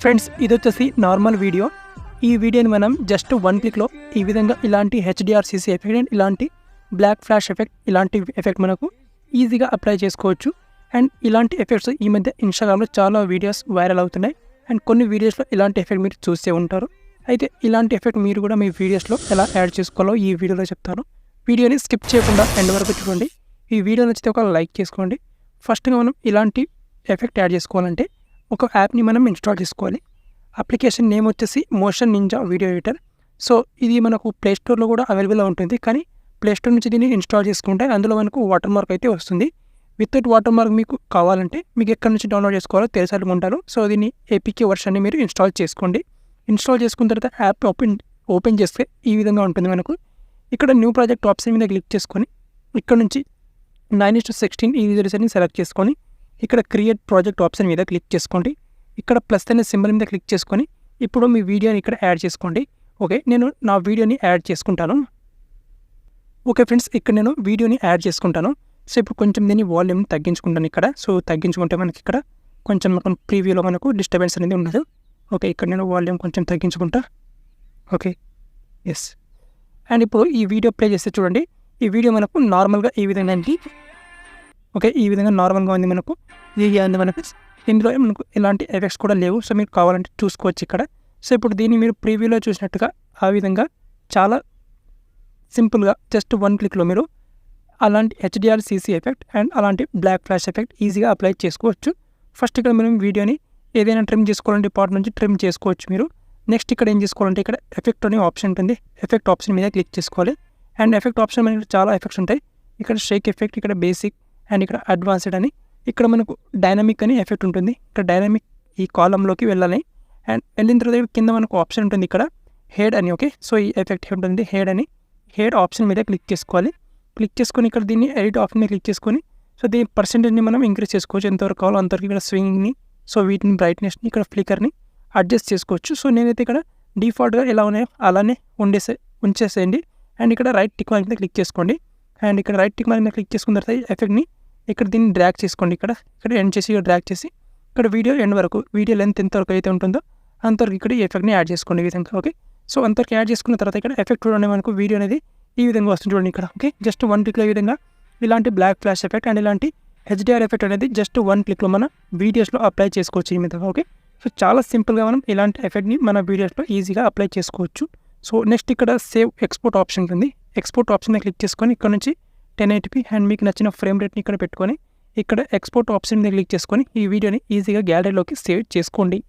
Friends ఇది వచ్చేసి normal video. ఈ వీడియోని మనం జస్ట్ 1 క్లిక్లో ఈ విధంగా ఇలాంటి HDR-CC ఎఫెక్ట్ అండ్ ఇలాంటి బ్లాక్ ఫ్లాష్ ఎఫెక్ట్ ఇలాంటి ఎఫెక్ట్ మనకు ఈజీగా అప్లై చేసుకోవచ్చు. అండ్ ఇలాంటి ఎఫెక్ట్స్ ఈ మధ్య ఇన్స్టాగ్రామ్లో చాలా వీడియోస్ వైరల్ అవుతున్నాయి. అండ్ కొన్ని వీడియోస్లో ఇలాంటి ఎఫెక్ట్ మీరు చూసే ఉంటారు. అయితే ఇలాంటి ఎఫెక్ట్ మీరు కూడా మీ వీడియోస్లో ఎలా యాడ్ చేసుకోవాలో ఈ వీడియోలో చెప్తాను. వీడియోని స్కిప్ చేయకుండా ఎండ్ వరకు చూడండి. ఈ వీడియో నచ్చితే ఒక లైక్ చేసుకోండి. ఫస్ట్గా మనం ఇలాంటి ఎఫెక్ట్ యాడ్ చేసుకోవాలంటే ఒక యాప్ని మనం ఇన్స్టాల్ చేసుకోవాలి. అప్లికేషన్ నేమ్ వచ్చేసి motion ninja video editor. So ఇది మనకు ప్లేస్టోర్లో కూడా అవైలబుల్గా ఉంటుంది. కానీ ప్లేస్టోర్ నుంచి దీన్ని ఇన్స్టాల్ చేసుకుంటే అందులో మనకు వాటర్ మార్క్ అయితే వస్తుంది. వితౌట్ వాటర్ మార్క్ మీకు కావాలంటే మీకు ఎక్కడి నుంచి డౌన్లోడ్ చేసుకోవాలో తెలుసుకుంటారు. సో దీన్ని APK వర్షన్ని మీరు ఇన్స్టాల్ చేసుకోండి. ఇన్స్టాల్ చేసుకున్న తర్వాత యాప్ ఓపెన్ చేస్తే ఈ విధంగా ఉంటుంది. మనకు ఇక్కడ న్యూ ప్రాజెక్ట్ ఆప్షన్ మీద క్లిక్ చేసుకొని ఇక్కడ నుంచి 9:16 ఈ రిజల్యూషన్ని సెలెక్ట్ చేసుకొని ఇక్కడ క్రియేట్ ప్రాజెక్ట్ ఆప్షన్ మీద క్లిక్ చేసుకోండి. ఇక్కడ ప్లస్ అనే సింబల్ మీద క్లిక్ చేసుకొని ఇప్పుడు మీ వీడియోని ఇక్కడ యాడ్ చేసుకోండి. ఓకే, నేను నా వీడియోని యాడ్ చేసుకుంటాను. ఓకే ఫ్రెండ్స్, ఇక్కడ నేను వీడియోని యాడ్ చేసుకుంటాను. సో ఇప్పుడు కొంచెం దీన్ని వాల్యూమ్ తగ్గించుకుంటాను ఇక్కడ. సో తగ్గించుకుంటే మనకి ఇక్కడ కొంచెం ప్రీవ్యూలో మనకు డిస్టర్బెన్స్ అనేది ఉండదు. ఓకే, ఇక్కడ నేను వాల్యూమ్ కొంచెం తగ్గించుకుంటా. Okay, yes. అండ్ ఇప్పుడు ఈ వీడియో ప్లే చేస్తే చూడండి, ఈ వీడియో మనకు నార్మల్గా ఈ విధంగా ఉంది. ఓకే, ఈ విధంగా నార్మల్గా ఉంది మనకు. ఇది ఉంది మనకు. ఇందులో మనకు ఎలాంటి ఎఫెక్ట్స్ కూడా లేవు. సో మీకు కావాలంటే చూసుకోవచ్చు ఇక్కడ. సో ఇప్పుడు దీన్ని మీరు ప్రీవ్యూలో చూసినట్టుగా ఆ విధంగా చాలా సింపుల్గా జస్ట్ 1 క్లిక్లో మీరు అలాంటి HDR-CC ఎఫెక్ట్ అండ్ అలాంటి బ్లాక్ ఫ్లాష్ ఎఫెక్ట్ ఈజీగా అప్లై చేసుకోవచ్చు. ఫస్ట్ ఇక్కడ మనం వీడియోని ఏదైనా ట్రిమ్ చేసుకోవాలంటే పార్ట్ నుంచి ట్రిమ్ చేసుకోవచ్చు మీరు. నెక్స్ట్ ఇక్కడ ఏం చేసుకోవాలంటే ఇక్కడ ఎఫెక్ట్ అనే ఆప్షన్ ఉంటుంది. ఎఫెక్ట్ ఆప్షన్ మీద క్లిక్ చేసుకోవాలి. అండ్ ఎఫెక్ట్ ఆప్షన్ మనకి చాలా ఎఫెక్ట్స్ ఉంటాయి. ఇక్కడ షేక్ ఎఫెక్ట్, ఇక్కడ బేసిక్ అండ్ ఇక్కడ అడ్వాన్స్డ్ అని, ఇక్కడ మనకు డైనమిక్ అని ఎఫెక్ట్ ఉంటుంది. ఇక్కడ డైనమిక్ ఈ కాలంలోకి వెళ్ళాలి. అండ్ వెళ్ళిన తర్వాత కింద మనకు ఆప్షన్ ఉంటుంది ఇక్కడ హెడ్ అని. ఓకే, సో ఈ ఎఫెక్ట్ ఉంటుంది హెడ్ అని. హెడ్ ఆప్షన్ మీద క్లిక్ చేసుకోవాలి. క్లిక్ చేసుకొని ఇక్కడ దీన్ని ఎడిట్ ఆప్షన్ మీద క్లిక్ చేసుకొని సో దీని పర్సెంటేజ్ని మనం ఇంక్రీజ్ చేసుకోవచ్చు. ఎంతవరకు కావాలో అంతవరకు ఇక్కడ స్వింగ్ని, సో వీటిని బ్రైట్నెస్ని, ఇక్కడ ఫ్లికర్ని అడ్జస్ట్ చేసుకోవచ్చు. సో నేనైతే ఇక్కడ డిఫాల్ట్గా ఎలా ఉన్నాయో అలానే ఉంచేసేయండి. అండ్ ఇక్కడ రైట్ టిక్ మార్క్ మీద క్లిక్ చేసుకోండి. అండ్ ఇక్కడ రైట్ టిక్ మార్క్ మీద క్లిక్ చేసుకున్న తర్వాత ఎఫెక్ట్ని ఇక్కడ దీన్ని డ్రాగ్ చేసుకోండి. ఇక్కడ ఎండ్ చేసి ఇక్కడ డ్రాగ్ చేసి ఇక్కడ వీడియో ఎండ్ వరకు, వీడియో లెంత్ ఎంతవరకు అయితే ఉంటుందో అంతవరకు ఇక్కడ ఈ ఎఫెక్ట్ని యాడ్ చేసుకోండి ఈ విధంగా. ఓకే, సో అంతవరకు యాడ్ చేసుకున్న తర్వాత ఇక్కడ ఎఫెక్ట్ చూడండి, మనకు వీడియో అనేది ఈ విధంగా వస్తుంది చూడండి ఇక్కడ. ఓకే, జస్ట్ 1 క్లిక్లో ఈ విధంగా ఇలాంటి బ్లాక్ ఫ్లాష్ ఎఫెక్ట్ అండ్ ఇలాంటి HDR ఎఫెక్ట్ అనేది జస్ట్ 1 క్లిక్లో మన వీడియోస్లో అప్లై చేసుకోవచ్చు ఈ విధంగా. ఓకే, సో చాలా సింపుల్గా మనం ఇలాంటి ఎఫెక్ట్ని మన వీడియోస్లో ఈజీగా అప్లై చేసుకోవచ్చు. సో నెక్స్ట్ ఇక్కడ సేవ్ ఎక్స్పోర్ట్ ఆప్షన్ ఉంటుంది. ఎక్స్పోర్ట్ ఆప్షన్ మీద క్లిక్ చేసుకొని ఇక్కడ నుంచి 1080p అండ్ మీకు నచ్చిన ఫ్రేమ్ రేట్ని ఇక్కడ పెట్టుకొని ఇక్కడ ఎక్స్పోర్ట్ ఆప్షన్ మీద క్లిక్ చేసుకొని ఈ వీడియోని ఈజీగా గ్యాలరీలోకి సేవ్ చేసుకోండి.